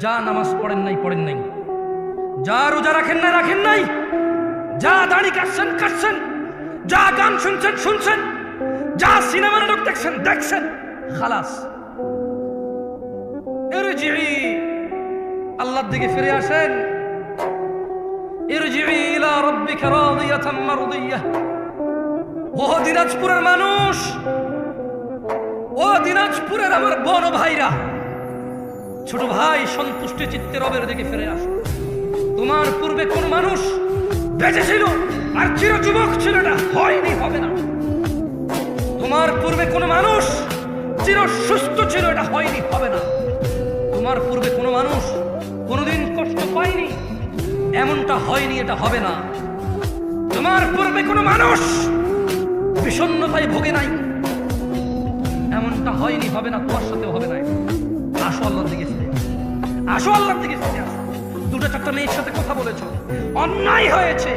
যা নামাজ পড়েন নাই, যা রোজা রাখেন নাই, যা দাড়ি কাটছেন, যা গান শুনছেন, যা সিনেমা নাটক দেখছেন, খালাস। ইরজিই, আল্লাহর দিকে ফিরে আসেন। ইরজিই ইলা রাব্বিকা রাদিয়াতাম মারদিয়াহ। ও দিনাজপুরের মানুষ, ও দিনাজপুরের আমার বোন ভাইরা, ছোট ভাই, সন্তুষ্টি চিত্তে রবের দিকে ফিরে আসো। তোমার পূর্বে কোন মানুষ বেঁচে ছিল আর চির যুবক ছিল, এটা হয়নি, হবে না। তোমার পূর্বে কোন মানুষ চির সুস্থ ছিল, এটা হয়নি, হবে না। তোমার পূর্বে কোন মানুষ কোনদিন কষ্ট পায়নি, এমনটা হয়নি, এটা হবে না। তোমার পূর্বে কোন মানুষ বিষণ্ণতায় ভোগে নাই, এমনটা হয়নি, হবে না, তোমার সাথেও হবে না। আসো আল্লাহর দিকে ফিরে আসো, আল্লাহর দিকে ফিরে আসো। দুটো চারটা মেয়ের সাথে কথা বলেছো, অন্যায় হয়েছে।